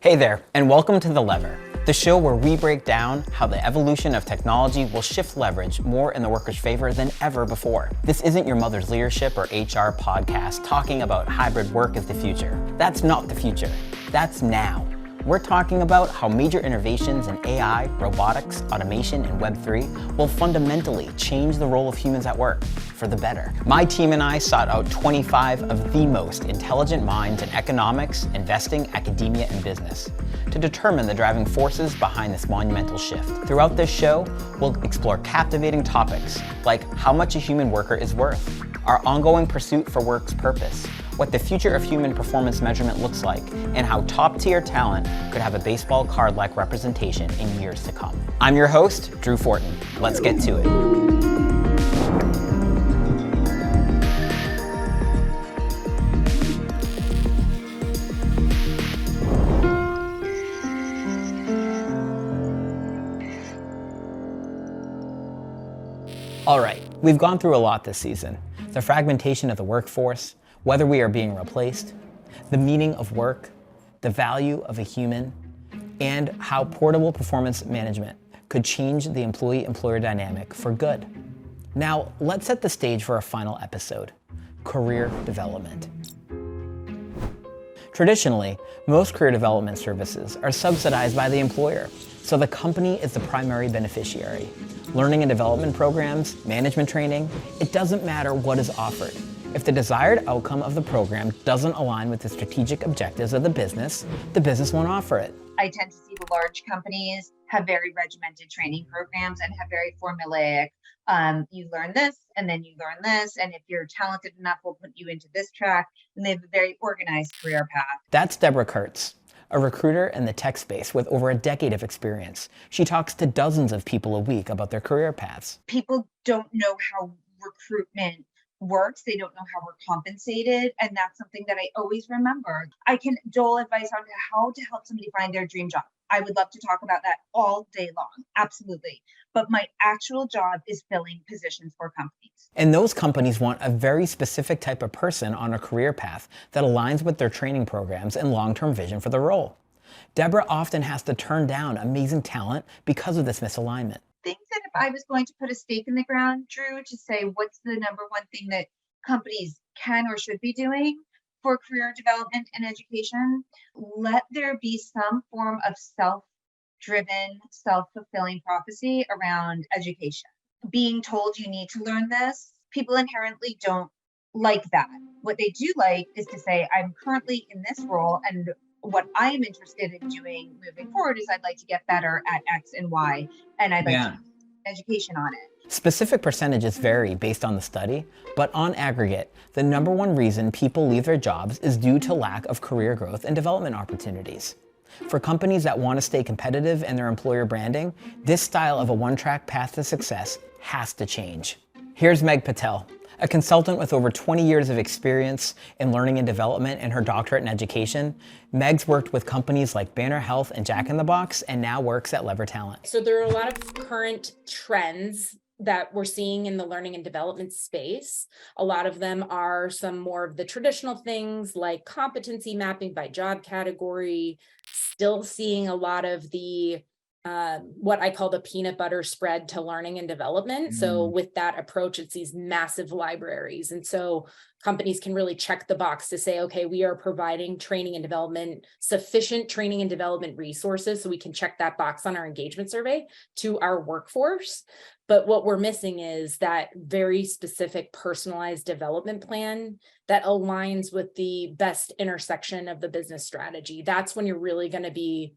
Hey there, and welcome to The Lever, the show where we break down how the evolution of technology will shift leverage more in the worker's favor than ever before. This isn't your mother's leadership or HR podcast talking about hybrid work as the future. That's not the future. That's now. We're talking about how major innovations in AI, robotics, automation, and Web3 will fundamentally change the role of humans at work for the better. My team and I sought out 25 of the most intelligent minds in economics, investing, academia, and business to determine the driving forces behind this monumental shift. Throughout this show, we'll explore captivating topics like how much a human worker is worth, our ongoing pursuit for work's purpose, what the future of human performance measurement looks like, and how top-tier talent could have a baseball card-like representation in years to come. I'm your host, Drew Fortin. Let's get to it. All right, we've gone through a lot this season. The fragmentation of the workforce, whether we are being replaced, the meaning of work, the value of a human, and how portable performance management could change the employee-employer dynamic for good. Now, let's set the stage for our final episode, career development. Traditionally, most career development services are subsidized by the employer, so the company is the primary beneficiary. Learning and development programs, management training, it doesn't matter what is offered. If the desired outcome of the program doesn't align with the strategic objectives of the business won't offer it. I tend to see the large companies have very regimented training programs and have very formulaic, you learn this and then you learn this, and if you're talented enough, we'll put you into this track, and they have a very organized career path. That's Deborah Kurtz, a recruiter in the tech space with over a decade of experience. She talks to dozens of people a week about their career paths. People don't know how recruitment works. They don't know how we're compensated. And that's something that I always remember. I can dole advice on how to help somebody find their dream job. I would love to talk about that all day long. Absolutely. But my actual job is filling positions for companies. And those companies want a very specific type of person on a career path that aligns with their training programs and long-term vision for the role. Deborah often has to turn down amazing talent because of this misalignment. I think that if I was going to put a stake in the ground, Drew, to say what's the number one thing that companies can or should be doing for career development and education, let there be some form of self-driven, self-fulfilling prophecy around education. Being told you need to learn this, people inherently don't like that. What they do like is to say, I'm currently in this role, and what I am interested in doing moving forward is I'd like to get better at X and Y, and I'd like to do education on it. Specific percentages vary based on the study, but on aggregate, the number one reason people leave their jobs is due to lack of career growth and development opportunities. For companies that want to stay competitive in their employer branding, this style of a one-track path to success has to change. Here's Meg Patel, a consultant with over 20 years of experience in learning and development and her doctorate in education. Meg's worked with companies like Banner Health and Jack in the Box and now works at Lever Talent. So there are a lot of current trends that we're seeing in the learning and development space. A lot of them are some more of the traditional things like competency mapping by job category, still seeing a lot of the what I call the peanut butter spread to learning and development. So with that approach, it's these massive libraries. And so companies can really check the box to say, okay, we are providing training and development, sufficient training and development resources. So we can check that box on our engagement survey to our workforce. But what we're missing is that very specific personalized development plan that aligns with the best intersection of the business strategy. That's when you're really going to be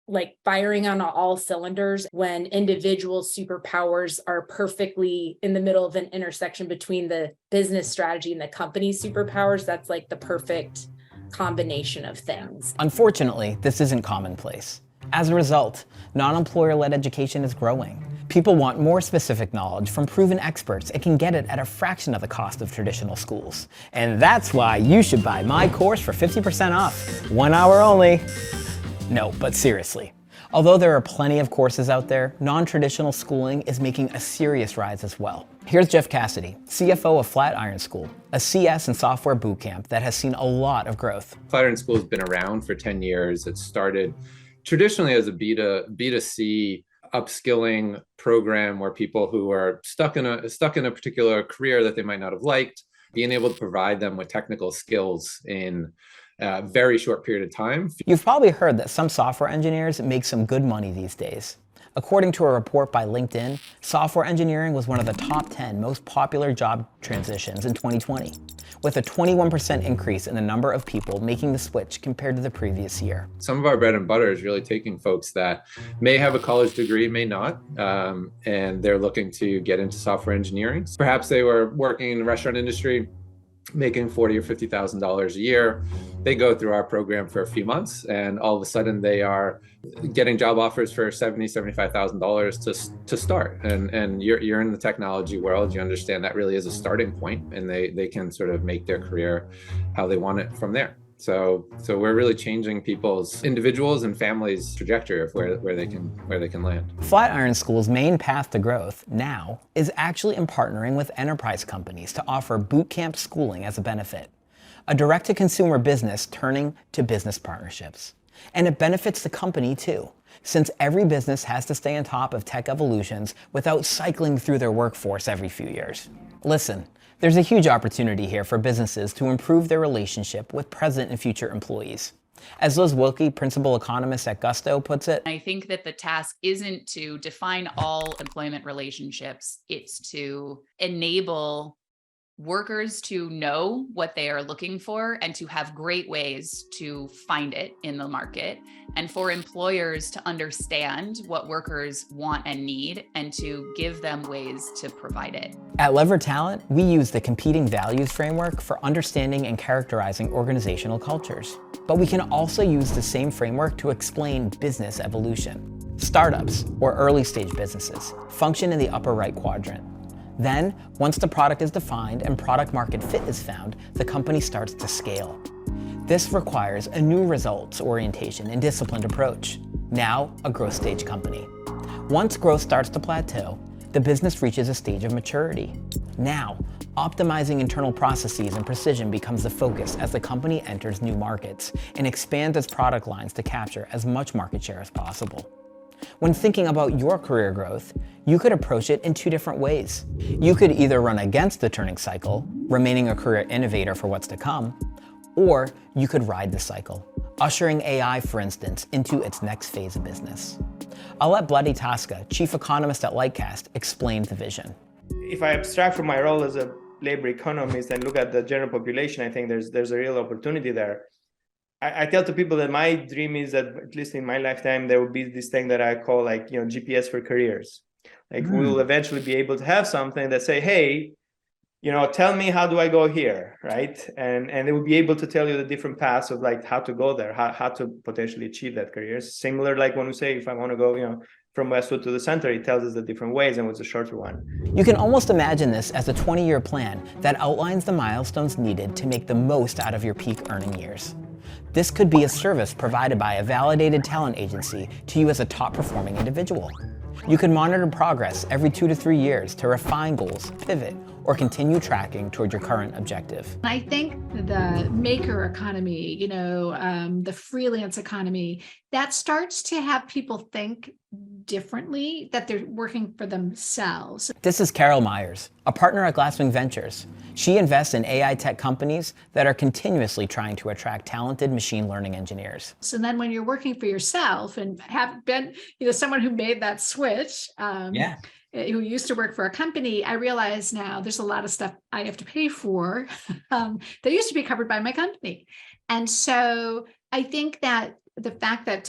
like firing on all cylinders, when individual superpowers are perfectly in the middle of an intersection between the business strategy and the company's superpowers. That's like the perfect combination of things. Unfortunately, this isn't commonplace. As a result, non-employer-led education is growing. People want more specific knowledge from proven experts and can get it at a fraction of the cost of traditional schools. And that's why you should buy my course for 50% off, 1 hour only. No, but seriously. Although there are plenty of courses out there, non-traditional schooling is making a serious rise as well. Here's Jeff Cassidy, CFO of Flatiron School, a CS and software bootcamp that has seen a lot of growth. Flatiron School has been around for 10 years. It started traditionally as a B2C upskilling program where people who are stuck in a particular career that they might not have liked, being able to provide them with technical skills in a very short period of time. You've probably heard that some software engineers make some good money these days. According to a report by LinkedIn, software engineering was one of the top 10 most popular job transitions in 2020, with a 21% increase in the number of people making the switch compared to the previous year. Some of our bread and butter is really taking folks that may have a college degree, may not, and they're looking to get into software engineering. Perhaps they were working in the restaurant industry, making $40,000 or $50,000 a year. They go through our program for a few months, and all of a sudden they are getting job offers for $70,000, $75,000 to start. And you're in the technology world. You understand that really is a starting point, and they can sort of make their career how they want it from there. So we're really changing people's individuals and families' trajectory of where they can land. Flatiron School's main path to growth now is actually in partnering with enterprise companies to offer bootcamp schooling as a benefit. A direct-to-consumer business turning to business partnerships. And it benefits the company too, since every business has to stay on top of tech evolutions without cycling through their workforce every few years. Listen, there's a huge opportunity here for businesses to improve their relationship with present and future employees. As Liz Wilkie, principal economist at Gusto, puts it, I think that the task isn't to define all employment relationships, it's to enable workers to know what they are looking for and to have great ways to find it in the market, and for employers to understand what workers want and need and to give them ways to provide it. At Lever Talent, we use the competing values framework for understanding and characterizing organizational cultures. But we can also use the same framework to explain business evolution. Startups, or early stage businesses, function in the upper right quadrant. Then, once the product is defined and product market fit is found, the company starts to scale. This requires a new results orientation and disciplined approach. Now, a growth stage company. Once growth starts to plateau, the business reaches a stage of maturity. Now, optimizing internal processes and precision becomes the focus as the company enters new markets and expands its product lines to capture as much market share as possible. When thinking about your career growth, you could approach it in two different ways. You could either run against the turning cycle, remaining a career innovator for what's to come, or you could ride the cycle, ushering AI, for instance, into its next phase of business. I'll let Bloody Tasca, chief economist at Lightcast, explain the vision. If I abstract from my role as a labor economist and look at the general population, I think there's a real opportunity there. I tell to people that my dream is that, at least in my lifetime, there will be this thing that I call GPS for careers. We will eventually be able to have something that say, hey, tell me how do I go here, right? And it will be able to tell you the different paths of how to go there, how to potentially achieve that career. Similar like when we say, if I want to go, from Westwood to the center, it tells us the different ways and what's a shorter one. You can almost imagine this as a 20-year plan that outlines the milestones needed to make the most out of your peak earning years. This could be a service provided by a validated talent agency to you as a top-performing individual. You can monitor progress every 2 to 3 years to refine goals, pivot, or continue tracking toward your current objective. I think the maker economy, the freelance economy, that starts to have people think differently, that they're working for themselves. This is Carol Myers, a partner at Glasswing Ventures. She invests in AI tech companies that are continuously trying to attract talented machine learning engineers. So then when you're working for yourself and have been, someone who made that switch, who used to work for a company, I realize now there's a lot of stuff I have to pay for that used to be covered by my company. And so I think that the fact that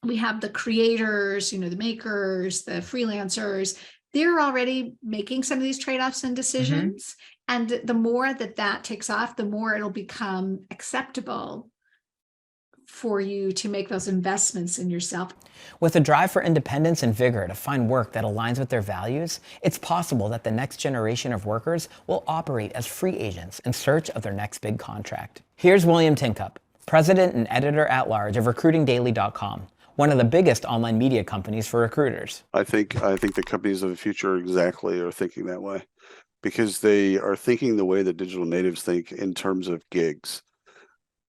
we have the creators, the makers, the freelancers, they're already making some of these trade-offs and decisions. And the more that takes off, the more it'll become acceptable for you to make those investments in yourself. With a drive for independence and vigor to find work that aligns with their values, it's possible that the next generation of workers will operate as free agents in search of their next big contract. Here's William Tincup, president and editor-at-large of recruitingdaily.com, one of the biggest online media companies for recruiters. I think the companies of the future exactly are thinking that way, because they are thinking the way that digital natives think in terms of gigs.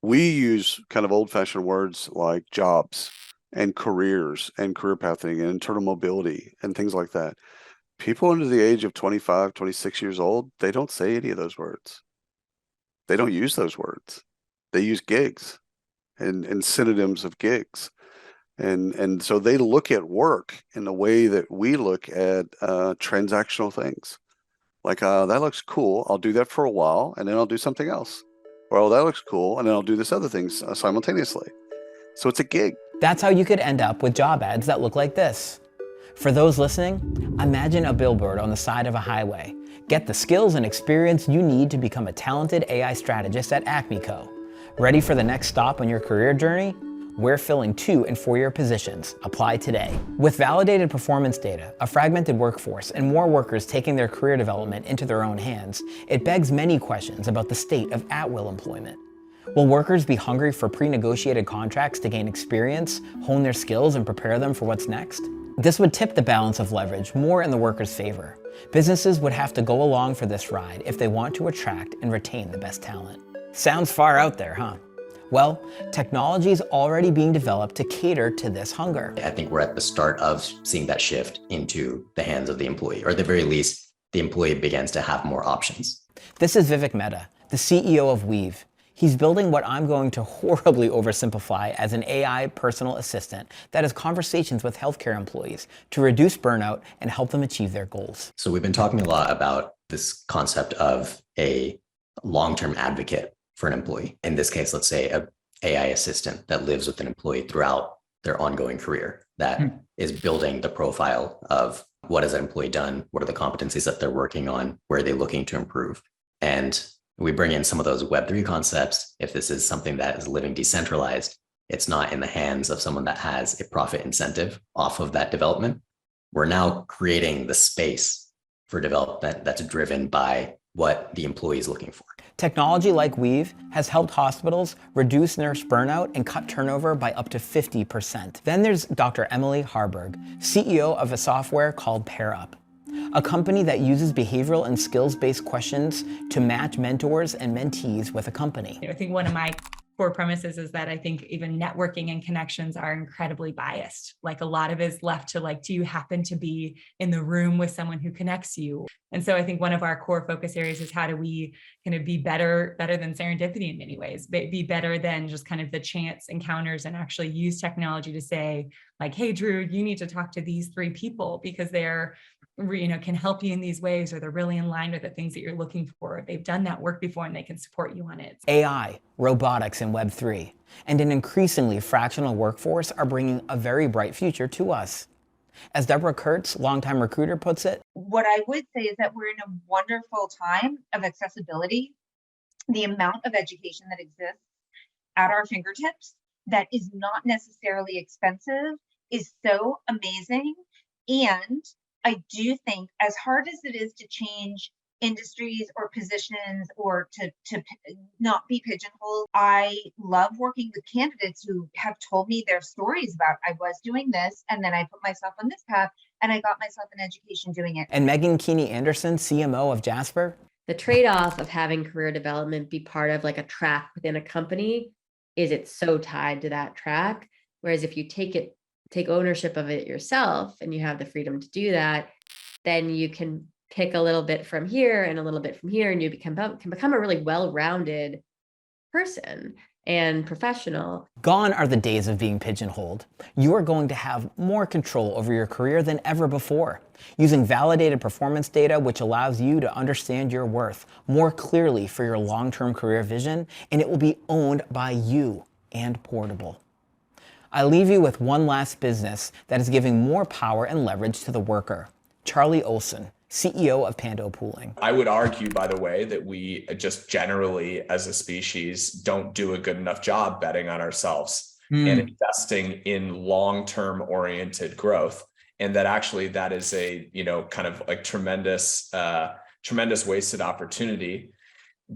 We use kind of old-fashioned words like jobs and careers and career pathing and internal mobility and things like that. People under the age of 25, 26 years old, they don't say any of those words. They don't use those words. They use gigs and synonyms of gigs. And so they look at work in the way that we look at transactional things. Like, that looks cool. I'll do that for a while, and then I'll do something else. Or, oh, that looks cool, and then I'll do this other thing simultaneously. So it's a gig. That's how you could end up with job ads that look like this. For those listening, imagine a billboard on the side of a highway. Get the skills and experience you need to become a talented AI strategist at Acme Co. Ready for the next stop on your career journey? We're filling 2- and 4-year positions. Apply today. With validated performance data, a fragmented workforce, and more workers taking their career development into their own hands, it begs many questions about the state of at-will employment. Will workers be hungry for pre-negotiated contracts to gain experience, hone their skills, and prepare them for what's next? This would tip the balance of leverage more in the workers' favor. Businesses would have to go along for this ride if they want to attract and retain the best talent. Sounds far out there, huh? Well, technology is already being developed to cater to this hunger. I think we're at the start of seeing that shift into the hands of the employee, or at the very least, the employee begins to have more options. This is Vivek Mehta, the CEO of Weave. He's building what I'm going to horribly oversimplify as an AI personal assistant that has conversations with healthcare employees to reduce burnout and help them achieve their goals. So we've been talking a lot about this concept of a long-term advocate for an employee. In this case, let's say an AI assistant that lives with an employee throughout their ongoing career, that is building the profile of what has that employee done, what are the competencies that they're working on, where are they looking to improve. And we bring in some of those Web3 concepts. If this is something that is living decentralized, it's not in the hands of someone that has a profit incentive off of that development. We're now creating the space for development that's driven by what the employee is looking for. Technology like Weave has helped hospitals reduce nurse burnout and cut turnover by up to 50%. Then there's Dr. Emily Harburg, CEO of a software called PairUp, a company that uses behavioral and skills-based questions to match mentors and mentees with a company. I think one of my core premises is that I think even networking and connections are incredibly biased. Like a lot of it is left to like, do you happen to be in the room with someone who connects you? And so I think one of our core focus areas is how do we kind of be better than serendipity in many ways, be better than just kind of the chance encounters, and actually use technology to say like, hey, Drew, you need to talk to these 3 people because they're, can help you in these ways, or they're really in line with the things that you're looking for. They've done that work before and they can support you on it. AI, robotics, and Web3, and an increasingly fractional workforce are bringing a very bright future to us. As Deborah Kurtz, longtime recruiter, puts it, what I would say is that we're in a wonderful time of accessibility. The amount of education that exists at our fingertips that is not necessarily expensive is so amazing. And I do think, as hard as it is to change industries or positions or to not be pigeonholed, I love working with candidates who have told me their stories about, I was doing this and then I put myself on this path and I got myself an education doing it. And Megan Keeney Anderson, CMO of Jasper. The trade-off of having career development be part of like a track within a company is it's so tied to that track. Whereas if you take ownership of it yourself and you have the freedom to do that, then you can pick a little bit from here and a little bit from here, and you can become a really well-rounded person and professional. Gone are the days of being pigeonholed. You are going to have more control over your career than ever before, using validated performance data, which allows you to understand your worth more clearly for your long-term career vision, and it will be owned by you and portable. I leave you with one last business that is giving more power and leverage to the worker. Charlie Olson, CEO of Pando Pooling. I would argue, by the way, that we just generally as a species don't do a good enough job betting on ourselves and investing in long-term oriented growth. And that actually that is a, kind of like tremendous wasted opportunity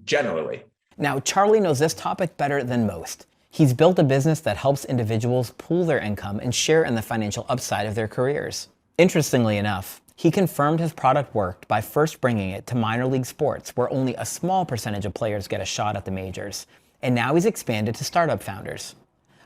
generally. Now, Charlie knows this topic better than most. He's built a business that helps individuals pool their income and share in the financial upside of their careers. Interestingly enough, he confirmed his product worked by first bringing it to minor league sports, where only a small percentage of players get a shot at the majors. And now he's expanded to startup founders.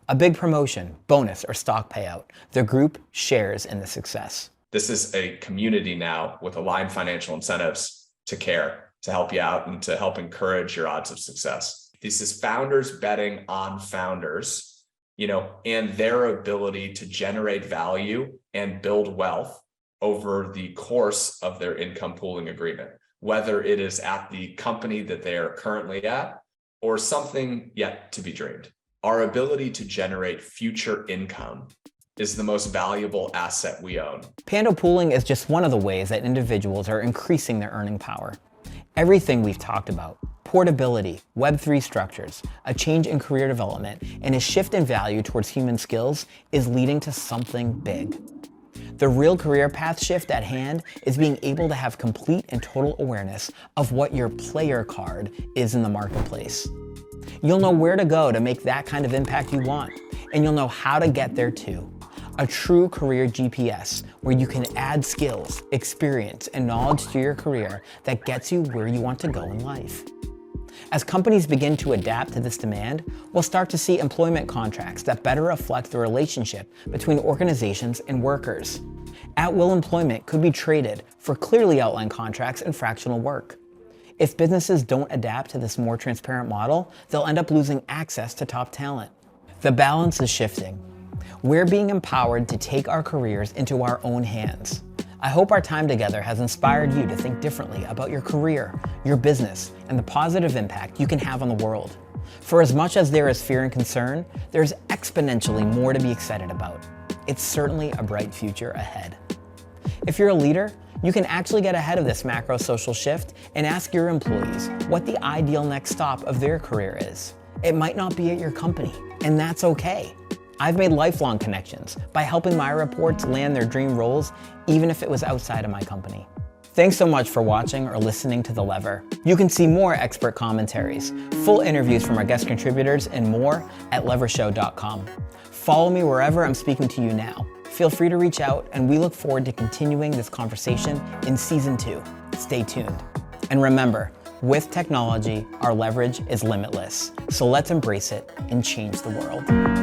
A big promotion, bonus, or stock payout, the group shares in the success. This is a community now with aligned financial incentives to care, to help you out, and to help encourage your odds of success. This is founders betting on founders, and their ability to generate value and build wealth over the course of their income pooling agreement, whether it is at the company that they are currently at or something yet to be dreamed. Our ability to generate future income is the most valuable asset we own. Pando pooling is just one of the ways that individuals are increasing their earning power. Everything we've talked about, portability, Web3 structures, a change in career development, and a shift in value towards human skills is leading to something big. The real career path shift at hand is being able to have complete and total awareness of what your player card is in the marketplace. You'll know where to go to make that kind of impact you want, and you'll know how to get there too. A true career GPS where you can add skills, experience, and knowledge to your career that gets you where you want to go in life. As companies begin to adapt to this demand, we'll start to see employment contracts that better reflect the relationship between organizations and workers. At-will employment could be traded for clearly outlined contracts and fractional work. If businesses don't adapt to this more transparent model, they'll end up losing access to top talent. The balance is shifting. We're being empowered to take our careers into our own hands. I hope our time together has inspired you to think differently about your career, your business, and the positive impact you can have on the world. For as much as there is fear and concern, there's exponentially more to be excited about. It's certainly a bright future ahead. If you're a leader, you can actually get ahead of this macro social shift and ask your employees what the ideal next stop of their career is. It might not be at your company, and that's okay. I've made lifelong connections by helping my reports land their dream roles, even if it was outside of my company. Thanks so much for watching or listening to The Lever. You can see more expert commentaries, full interviews from our guest contributors, and more at levershow.com. Follow me wherever I'm speaking to you now. Feel free to reach out, and we look forward to continuing this conversation in Season 2. Stay tuned. And remember, with technology, our leverage is limitless. So let's embrace it and change the world.